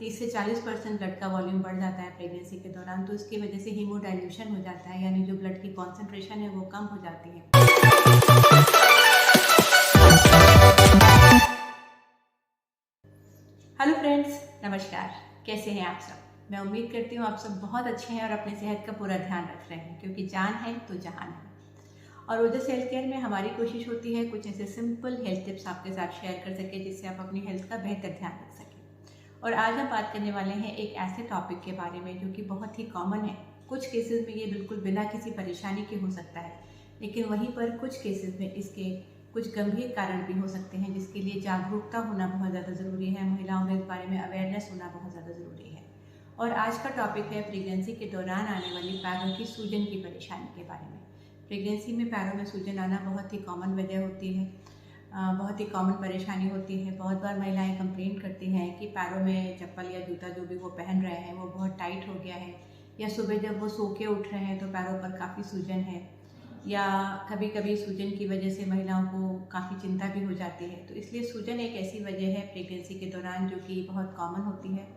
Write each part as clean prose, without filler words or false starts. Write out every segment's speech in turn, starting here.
30 से 40% ब्लड का वॉल्यूम बढ़ जाता है प्रेगनेंसी के दौरान। तो इसकी वजह से हीमोडाइल्यूशन हो जाता है, यानी जो ब्लड की कॉन्सेंट्रेशन है वो कम हो जाती है। हेलो फ्रेंड्स, नमस्कार। कैसे हैं आप सब? मैं उम्मीद करती हूँ आप सब बहुत अच्छे हैं और अपनी सेहत का पूरा ध्यान रख रहे हैं, क्योंकि जान है तो जहान है। और ओजस हेल्थ केयर में हमारी कोशिश होती है कुछ ऐसे सिंपल हेल्थ टिप्स आपके साथ शेयर कर सके, जिससे आप अपनी हेल्थ का बेहतर ध्यान रख सकें। और आज हम बात करने वाले हैं एक ऐसे टॉपिक के बारे में जो कि बहुत ही कॉमन है। कुछ केसेस में ये बिल्कुल बिना किसी परेशानी के हो सकता है, लेकिन वहीं पर कुछ केसेस में इसके कुछ गंभीर कारण भी हो सकते हैं, जिसके लिए जागरूकता होना बहुत ज़्यादा ज़रूरी है। महिलाओं में इस बारे में अवेयरनेस होना बहुत ज़्यादा ज़रूरी है। और आज का टॉपिक है प्रेगनेंसी के दौरान आने वाली पैरों की सूजन की परेशानी के बारे में। प्रेगनेंसी में पैरों में सूजन आना बहुत ही कॉमन वजह होती है, बहुत ही कॉमन परेशानी होती है। बहुत बार महिलाएं कंप्लेंट करती हैं कि पैरों में चप्पल या जूता जो भी वो पहन रहे हैं वो बहुत टाइट हो गया है, या सुबह जब वो सो के उठ रहे हैं तो पैरों पर काफ़ी सूजन है, या कभी कभी सूजन की वजह से महिलाओं को काफ़ी चिंता भी हो जाती है। तो इसलिए सूजन एक ऐसी वजह है प्रेगनेंसी के दौरान जो कि बहुत कॉमन होती है।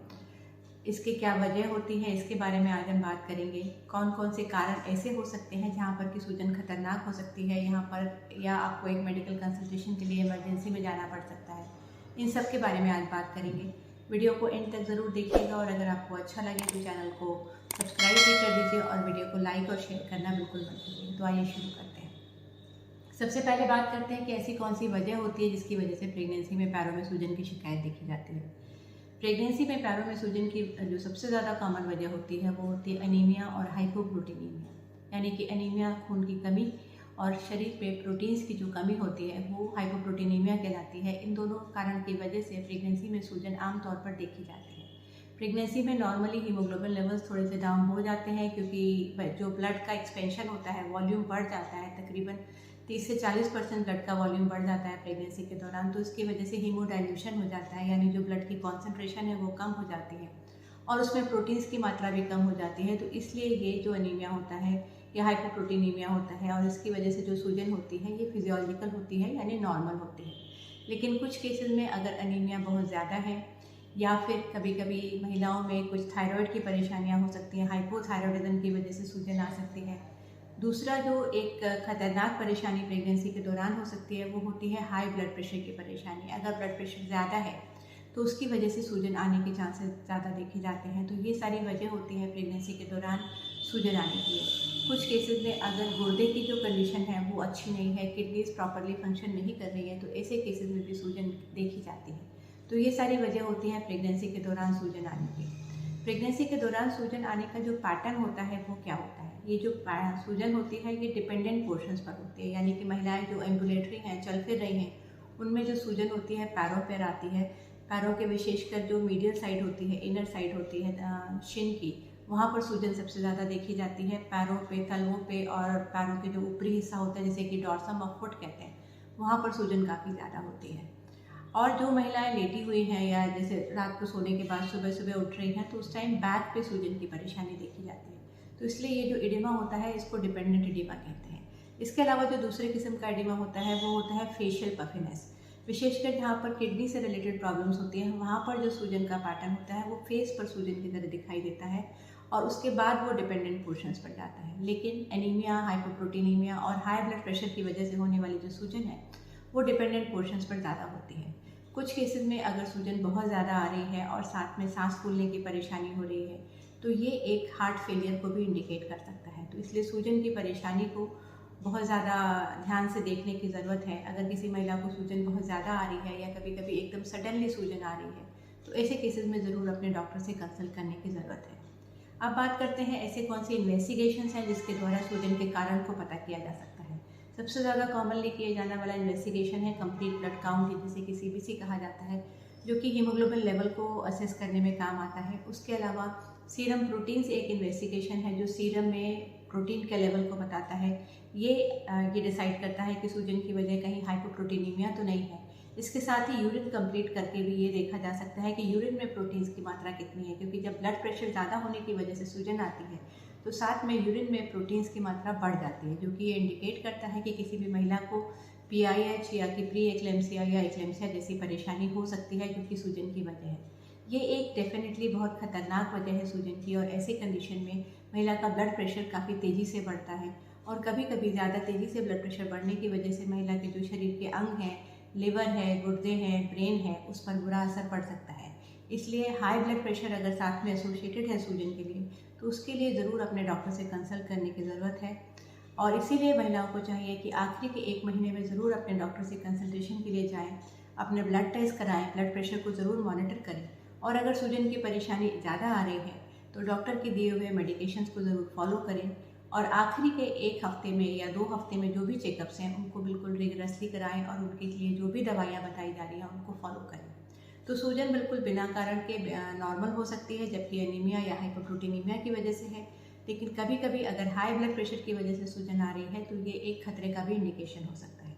इसके क्या वजह होती है, इसके बारे में आज हम बात करेंगे। कौन कौन से कारण ऐसे हो सकते हैं जहाँ पर कि सूजन खतरनाक हो सकती है यहाँ पर, या आपको एक मेडिकल कंसल्टेशन के लिए इमरजेंसी में जाना पड़ सकता है। इन सब के बारे में आज बात करेंगे। वीडियो को एंड तक ज़रूर देखिएगा, और अगर आपको अच्छा लगे तो चैनल को सब्सक्राइब भी कर दीजिए और वीडियो को लाइक और शेयर करना बिल्कुल मत भूलिए। तो आइए शुरू करते हैं। सबसे पहले बात करते हैं कि ऐसी कौन सी वजह होती है जिसकी वजह से प्रेगनेंसी में पैरों में सूजन की शिकायत देखी जाती है। प्रेगनेंसी में पैरों में सूजन की जो सबसे ज़्यादा कॉमन वजह होती है वो होती है अनीमिया और हाइपोप्रोटीनीमिया, यानी कि अनीमिया खून की कमी और शरीर में प्रोटीन्स की जो कमी होती है वो हाइपोप्रोटीनीमिया कहलाती है। इन दोनों कारण की वजह से प्रेगनेंसी में सूजन आमतौर पर देखी जाती है। प्रेगनेंसी में नॉर्मली हीमोग्लोबिन लेवल्स थोड़े से डाउन हो जाते हैं, क्योंकि जो ब्लड का एक्सपेंशन होता है, वॉल्यूम बढ़ जाता है। तकरीबन 30 से 40% ब्लड का वॉल्यूम बढ़ जाता है प्रेगनेंसी के दौरान। तो इसकी वजह से हीमोडाइल्यूशन हो जाता है, यानी जो ब्लड की कॉन्सेंट्रेशन है वो कम हो जाती है और उसमें प्रोटीन्स की मात्रा भी कम हो जाती है। तो इसलिए ये जो अनीमिया होता है, या हाइपोप्रोटीनीमिया होता है, और इसकी वजह से जो सूजन होती है ये फिजियोलॉजिकल होती है, यानी नॉर्मल होती है। लेकिन कुछ केसेस में अगर अनीमिया बहुत ज़्यादा है, या फिर कभी कभी महिलाओं में कुछ थायराइड की परेशानियां हो सकती हैं, हाइपोथायराइडिज्म की वजह से सूजन आ सकती है। दूसरा जो एक खतरनाक परेशानी प्रेगनेंसी के दौरान हो सकती है वो होती है हाई ब्लड प्रेशर की परेशानी। अगर ब्लड प्रेशर ज़्यादा है तो उसकी वजह से सूजन आने के चांसेस ज़्यादा देखे जाते हैं। तो ये सारी वजह होती है प्रेगनेंसी के दौरान सूजन आने की। कुछ केसेस में अगर गुर्दे की जो कंडीशन है वो अच्छी नहीं है, किडनीज प्रॉपरली फंक्शन नहीं कर रही है, तो ऐसे केसेस में भी सूजन देखी जाती है। तो ये सारी वजह होती है प्रेगनेंसी के दौरान सूजन आने की। प्रेगनेंसी के दौरान सूजन आने का जो पैटर्न होता है वो क्या होता है? ये जो सूजन होती है ये डिपेंडेंट पोर्शंस पर होती है, यानी कि महिलाएं जो एम्बुलेटरी हैं, चल फिर रही हैं, उनमें जो सूजन होती है पैरों पर आती है। पैरों के विशेषकर जो मीडियल साइड होती है, इनर साइड होती है शिन की, वहाँ पर सूजन सबसे ज़्यादा देखी जाती है। पैरों पे, तलवों पे और पैरों के जो ऊपरी हिस्सा होता है जिसे कि डॉर्सम ऑफ फुट कहते हैं, वहाँ पर सूजन काफ़ी ज़्यादा होती है। और जो महिलाएं लेटी हुई हैं या जैसे रात को सोने के बाद सुबह सुबह उठ रही हैं, तो उस टाइम बैक पे सूजन की परेशानी देखी जाती है। तो इसलिए ये जो एडिमा होता है इसको डिपेंडेंट एडिमा कहते हैं। इसके अलावा जो दूसरे किस्म का एडिमा होता है वो होता है फेशियल पफिनेस। विशेषकर जहाँ पर किडनी से रिलेटेड प्रॉब्लम्स होती हैं वहाँ पर जो सूजन का पैटर्न होता है वो फेस पर सूजन की तरह दिखाई देता है, और उसके बाद वो डिपेंडेंट पोर्शंस पर जाता है। लेकिन एनीमिया, हाइपोप्रोटीनीमिया और हाई ब्लड प्रेशर की वजह से होने वाली जो सूजन है वो डिपेंडेंट पोर्शंस पर ज़्यादा होती है। कुछ केसेस में अगर सूजन बहुत ज़्यादा आ रही है और साथ में सांस फूलने की परेशानी हो रही है, तो ये एक हार्ट फेलियर को भी इंडिकेट कर सकता है। तो इसलिए सूजन की परेशानी को बहुत ज़्यादा ध्यान से देखने की ज़रूरत है। अगर किसी महिला को सूजन बहुत ज़्यादा आ रही है या कभी कभी एकदम सडनली सूजन आ रही है, तो ऐसे केसेस में ज़रूर अपने डॉक्टर से कंसल्ट करने की ज़रूरत है। अब बात करते हैं ऐसे कौन सी इन्वेस्टिगेशंस हैं जिसके द्वारा सूजन के कारण को पता किया जा सकता है। सबसे ज़्यादा कॉमनली किया जाने वाला इन्वेस्टिगेशन है कंप्लीट ब्लड काउंट, जिसे कि CBC कहा जाता है, जो कि हीमोग्लोबिन लेवल को असेस करने में काम आता है। उसके अलावा सीरम प्रोटीन्स एक इन्वेस्टिगेशन है जो सीरम में प्रोटीन के लेवल को बताता है। ये डिसाइड करता है कि सूजन की वजह कहीं हाइपोप्रोटीनीमिया तो नहीं है। इसके साथ ही यूरिन कंप्लीट करके भी ये देखा जा सकता है कि यूरिन में प्रोटीन्स की मात्रा कितनी है, क्योंकि जब ब्लड प्रेशर ज़्यादा होने की वजह से सूजन आती है तो साथ में यूरिन में प्रोटीन्स की मात्रा बढ़ जाती है, जो कि ये इंडिकेट करता है कि किसी भी महिला को PIH या कि प्री एक्लेम्सिया या एक्लेम्सिया जैसी परेशानी हो सकती है, जो कि सूजन की वजह है। ये एक डेफिनेटली बहुत ख़तरनाक वजह है सूजन की, और ऐसे कंडीशन में महिला का ब्लड प्रेशर काफ़ी तेज़ी से बढ़ता है, और कभी कभी ज़्यादा तेज़ी से ब्लड प्रेशर बढ़ने की वजह से महिला के जो शरीर के अंग हैं, लिवर है, गुर्दे हैं, ब्रेन है, उस पर बुरा असर पड़ सकता है। इसलिए हाई ब्लड प्रेशर अगर साथ में एसोसिएटेड है सूजन के लिए, तो उसके लिए ज़रूर अपने डॉक्टर से कंसल्ट करने की ज़रूरत है। और इसीलिए महिलाओं को चाहिए कि आखिरी के 1 महीने में ज़रूर अपने डॉक्टर से कंसल्टेशन के लिए जाएं, अपने ब्लड टेस्ट कराएं, ब्लड प्रेशर को ज़रूर मॉनिटर करें, और अगर सूजन की परेशानी ज़्यादा आ रही है तो डॉक्टर के दिए हुए मेडिकेशंस को ज़रूर फॉलो करें, और आखिरी के 1 हफ्ते में या 2 हफ्ते में जो भी चेकअप्स हैं उनको बिल्कुल रिगरसली कराएं, और उनके लिए जो भी दवाइयाँ बताई जा रही हैं उनको फॉलो करें। तो सूजन बिल्कुल बिना कारण के नॉर्मल हो सकती है, जबकि एनीमिया या हाइपोप्रोटीनीमिया की वजह से है। लेकिन कभी कभी अगर हाई ब्लड प्रेशर की वजह से सूजन आ रही है तो ये एक खतरे का भी इंडिकेशन हो सकता है।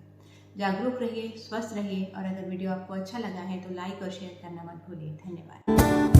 जागरूक रहिए, स्वस्थ रहिए, और अगर वीडियो आपको अच्छा लगा है तो लाइक और शेयर करना मत भूलिए। धन्यवाद।